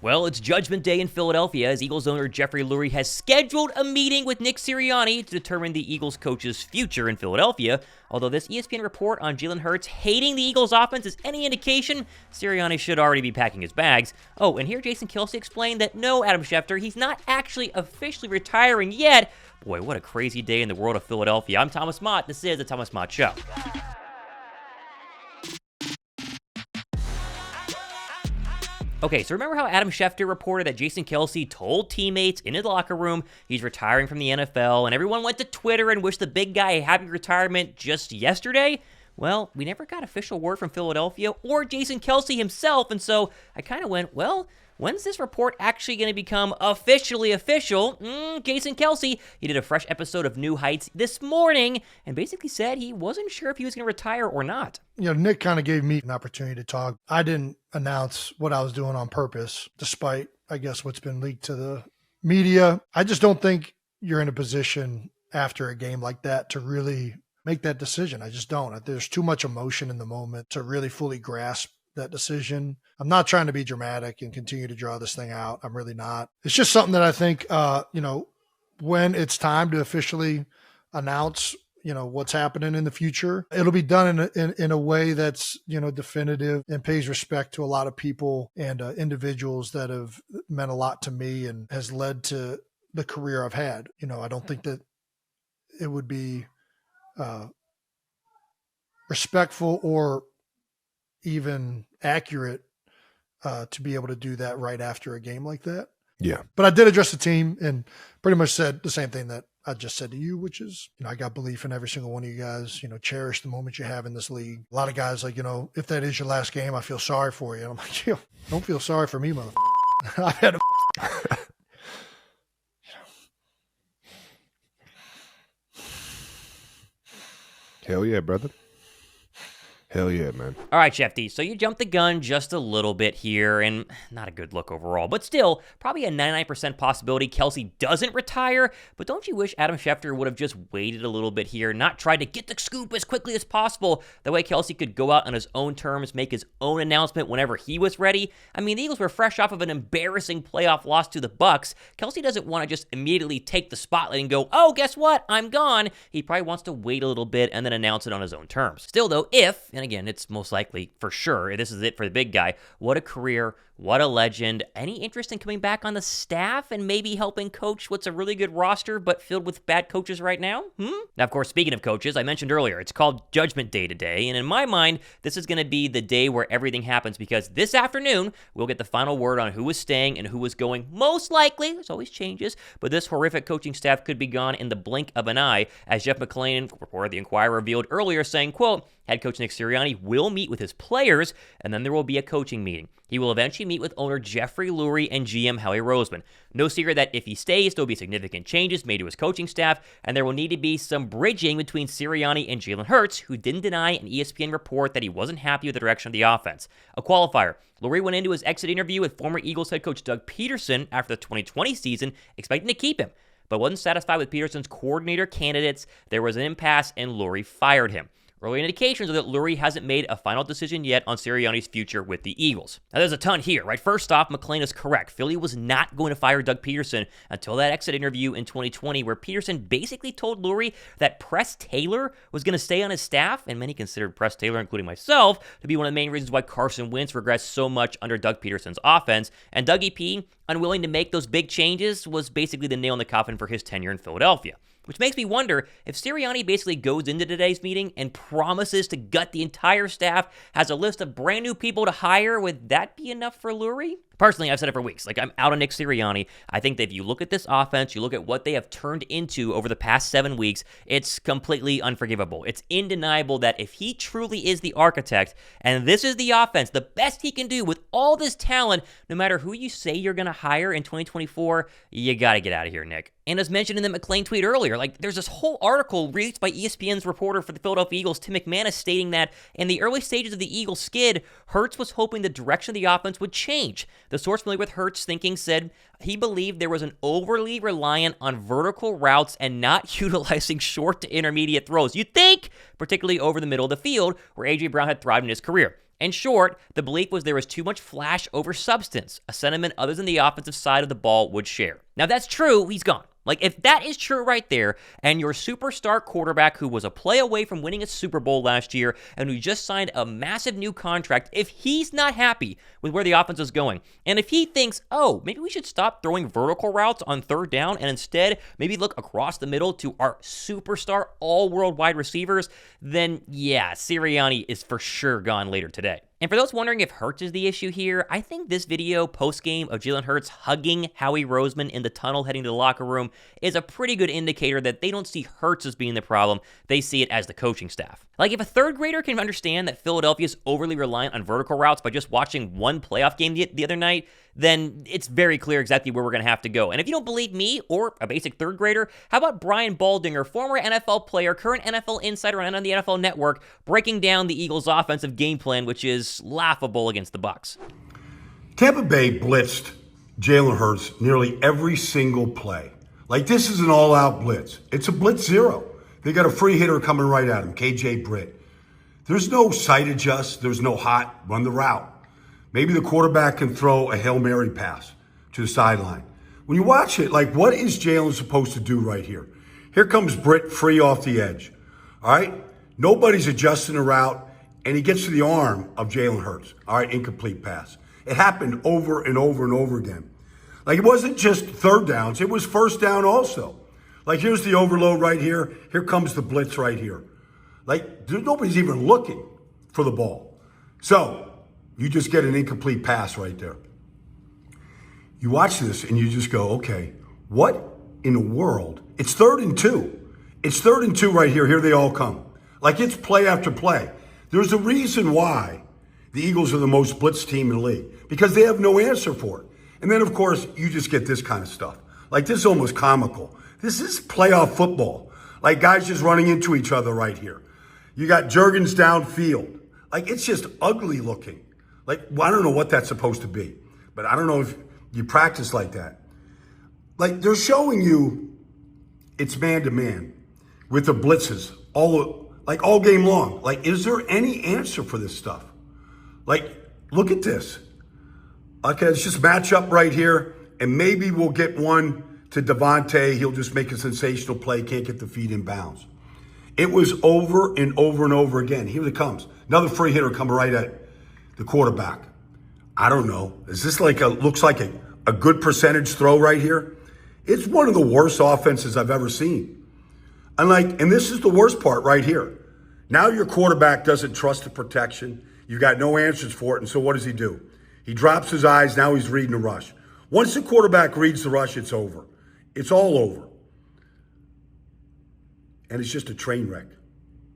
Well, it's Judgment Day in Philadelphia as Eagles owner Jeffrey Lurie has scheduled a meeting with Nick Sirianni to determine the Eagles coach's future in Philadelphia. Although this ESPN report on Jalen Hurts hating the Eagles offense is any indication, Sirianni should already be packing his bags. Oh, and here Jason Kelce explained that no, Adam Schefter, he's not actually officially retiring yet. Boy, what a crazy day in the world of Philadelphia. I'm Thomas Mott. This is the Thomas Mott Show. Okay, so remember how Adam Schefter reported that Jason Kelce told teammates in his locker room he's retiring from the NFL, and everyone went to Twitter and wished the big guy a happy retirement just yesterday? Well, we never got official word from Philadelphia or Jason Kelce himself, and so I kind of went, well, when's this report actually going to become officially official? Jason Kelce, he did a fresh episode of New Heights this morning and basically said he wasn't sure if he was going to retire or not. Nick kind of gave me an opportunity to talk. I didn't announce what I was doing on purpose, despite, I guess, what's been leaked to the media. I just don't think you're in a position after a game like that to really make that decision. I just don't. There's too much emotion in the moment to really fully grasp that decision. I'm not trying to be dramatic and continue to draw this thing out. I'm really not. It's just something that I think, when it's time to officially announce, what's happening in the future, it'll be done in a way that's, definitive and pays respect to a lot of people and individuals that have meant a lot to me and has led to the career I've had. I don't think that it would be respectful or even accurate to be able to do that right after a game like that. Yeah. But I did address the team and pretty much said the same thing that I just said to you, which is, I got belief in every single one of you guys, cherish the moment you have in this league. A lot of guys like, if that is your last game, I feel sorry for you. And I'm like, don't feel sorry for me, motherfucker. I've had a Hell yeah, brother. Hell yeah, man. All right, Shefty, so you jumped the gun just a little bit here, and not a good look overall, but still, probably a 99% possibility Kelce doesn't retire, but don't you wish Adam Schefter would have just waited a little bit here, not tried to get the scoop as quickly as possible? That way Kelce could go out on his own terms, make his own announcement whenever he was ready. I mean, the Eagles were fresh off of an embarrassing playoff loss to the Bucs. Kelce doesn't want to just immediately take the spotlight and go, oh, guess what? I'm gone. He probably wants to wait a little bit and then announce it on his own terms. Still, though, if, and again, it's most likely for sure, this is it for the big guy, what a career, what a legend. Any interest in coming back on the staff and maybe helping coach what's a really good roster but filled with bad coaches right now? Now, of course, speaking of coaches, I mentioned earlier, it's called Judgment Day today, and in my mind, this is going to be the day where everything happens because this afternoon, we'll get the final word on who is staying and who is going. Most likely, there's always changes, but this horrific coaching staff could be gone in the blink of an eye, as Jeff McClain, reporter of the Inquirer, revealed earlier, saying, quote, Head Coach Nick Sirianni will meet with his players, and then there will be a coaching meeting. He will eventually meet with owner Jeffrey Lurie and GM Howie Roseman. No secret that if he stays, there will be significant changes made to his coaching staff, and there will need to be some bridging between Sirianni and Jalen Hurts, who didn't deny an ESPN report that he wasn't happy with the direction of the offense. A qualifier. Lurie went into his exit interview with former Eagles head coach Doug Peterson after the 2020 season, expecting to keep him, but wasn't satisfied with Peterson's coordinator candidates. There was an impasse, and Lurie fired him. Early indications are that Lurie hasn't made a final decision yet on Sirianni's future with the Eagles. Now, there's a ton here, right? First off, McClain is correct. Philly was not going to fire Doug Peterson until that exit interview in 2020, where Peterson basically told Lurie that Press Taylor was going to stay on his staff, and many considered Press Taylor, including myself, to be one of the main reasons why Carson Wentz regressed so much under Doug Peterson's offense. And Dougie P, unwilling to make those big changes, was basically the nail in the coffin for his tenure in Philadelphia. Which makes me wonder if Sirianni basically goes into today's meeting and promises to gut the entire staff, has a list of brand new people to hire, would that be enough for Lurie? Personally, I've said it for weeks. I'm out on Nick Sirianni. I think that if you look at this offense, you look at what they have turned into over the past 7 weeks, it's completely unforgivable. It's undeniable that if he truly is the architect, and this is the offense, the best he can do with all this talent, no matter who you say you're going to hire in 2024, you got to get out of here, Nick. And as mentioned in the McClain tweet earlier, there's this whole article released by ESPN's reporter for the Philadelphia Eagles, Tim McManus, stating that in the early stages of the Eagles skid, Hurts was hoping the direction of the offense would change. The source familiar with Hurts' thinking said he believed there was an overly reliant on vertical routes and not utilizing short to intermediate throws. You'd think, particularly over the middle of the field, where A.J. Brown had thrived in his career. In short, the belief was there was too much flash over substance, a sentiment others on the offensive side of the ball would share. Now that's true, he's gone. Like, if that is true right there, and your superstar quarterback who was a play away from winning a Super Bowl last year and who just signed a massive new contract, if he's not happy with where the offense is going, and if he thinks, oh, maybe we should stop throwing vertical routes on third down and instead maybe look across the middle to our superstar all-world wide receivers, then yeah, Sirianni is for sure gone later today. And for those wondering if Hurts is the issue here, I think this video post-game of Jalen Hurts hugging Howie Roseman in the tunnel heading to the locker room is a pretty good indicator that they don't see Hurts as being the problem, they see it as the coaching staff. Like, if a third grader can understand that Philadelphia is overly reliant on vertical routes by just watching one playoff game the other night, then it's very clear exactly where we're going to have to go. And if you don't believe me or a basic third grader, how about Brian Baldinger, former NFL player, current NFL insider and on the NFL Network, breaking down the Eagles' offensive game plan, which is laughable against the Bucs. Tampa Bay blitzed Jalen Hurts nearly every single play. Like, this is an all-out blitz. It's a blitz zero. They got a free hitter coming right at him, KJ Britt. There's no sight adjust. There's no hot, run the route. Maybe the quarterback can throw a Hail Mary pass to the sideline. When you watch it, like, what is Jalen supposed to do right here? Here comes Britt free off the edge. All right? Nobody's adjusting the route, and he gets to the arm of Jalen Hurts. All right, incomplete pass. It happened over and over and over again. Like, it wasn't just third downs. It was first down also. Like, here's the overload right here. Here comes the blitz right here. Like, nobody's even looking for the ball. So you just get an incomplete pass right there. You watch this and you just go, okay, what in the world? It's 3rd and 2. It's 3rd and 2 right here. Here they all come. Like, it's play after play. There's a reason why the Eagles are the most blitzed team in the league, because they have no answer for it. And then, of course, you just get this kind of stuff. Like, this is almost comical. This is playoff football. Like, guys just running into each other right here. You got Jurgens downfield. Like, it's just ugly looking. Like, well, I don't know what that's supposed to be, but I don't know if you practice like that. Like, they're showing you it's man-to-man with the blitzes all game long. Like, is there any answer for this stuff? Like, look at this. Okay, let's just match up right here, and maybe we'll get one to Devontae. He'll just make a sensational play, can't get the feet in bounds. It was over and over and over again. Here it comes. Another free hitter coming right at the quarterback. I don't know. Is this looks like a good percentage throw right here? It's one of the worst offenses I've ever seen. And this is the worst part right here. Now your quarterback doesn't trust the protection. You've got no answers for it. And so what does he do? He drops his eyes. Now he's reading the rush. Once the quarterback reads the rush, it's over. It's all over. And it's just a train wreck.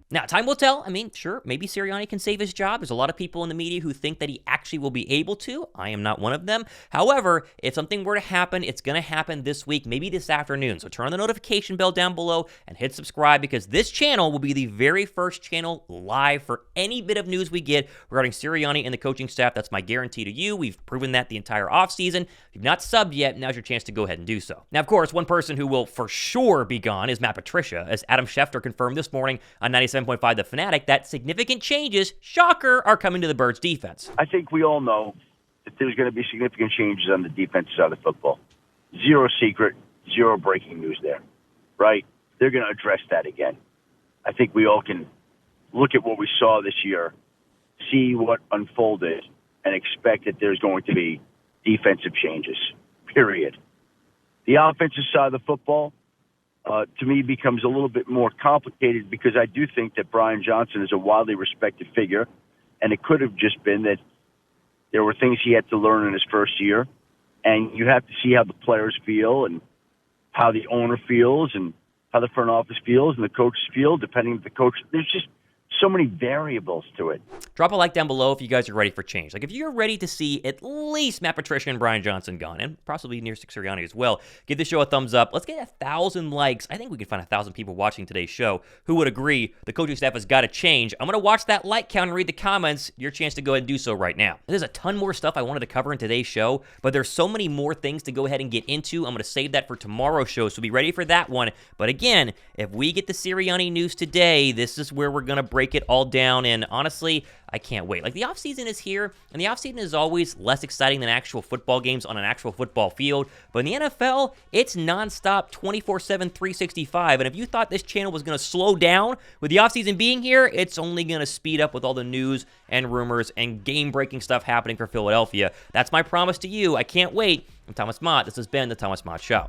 Now, time will tell. I mean, sure, maybe Sirianni can save his job. There's a lot of people in the media who think that he actually will be able to. I am not one of them. However, if something were to happen, it's going to happen this week, maybe this afternoon. So turn on the notification bell down below and hit subscribe, because this channel will be the very first channel live for any bit of news we get regarding Sirianni and the coaching staff. That's my guarantee to you. We've proven that the entire offseason. If you've not subbed yet, now's your chance to go ahead and do so. Now, of course, one person who will for sure be gone is Matt Patricia, as Adam Schefter confirmed this morning on 97.5 The Fanatic that significant changes, shocker, are coming to the Birds defense. I think we all know that there's going to be significant changes on the defensive side of football. Zero secret, zero breaking news there, right? They're going to address that again. I think we all can look at what we saw this year, see what unfolded, and expect that there's going to be defensive changes, period. The offensive side of the football, to me, becomes a little bit more complicated, because I do think that Brian Johnson is a widely respected figure, and it could have just been that there were things he had to learn in his first year, and you have to see how the players feel and how the owner feels and how the front office feels and the coaches feel, depending on the coach. There's just so many variables to it. Drop a like down below if you guys are ready for change. Like, if you're ready to see at least Matt Patricia and Brian Johnson gone, and possibly Nick Sirianni as well, give this show a thumbs up. Let's get 1,000 likes. I think we can find 1,000 people watching today's show who would agree the coaching staff has got to change. I'm going to watch that like count and read the comments. Your chance to go ahead and do so right now. There's a ton more stuff I wanted to cover in today's show, but there's so many more things to go ahead and get into. I'm going to save that for tomorrow's show, so be ready for that one. But again, if we get the Sirianni news today, this is where we're going to break it all down, and honestly, I can't wait. Like, the offseason is here, and the offseason is always less exciting than actual football games on an actual football field, but in the NFL, it's nonstop 24/7, 365, and if you thought this channel was going to slow down with the offseason being here, it's only going to speed up with all the news and rumors and game-breaking stuff happening for Philadelphia. That's my promise to you. I can't wait. I'm Thomas Mott. This has been The Thomas Mott Show.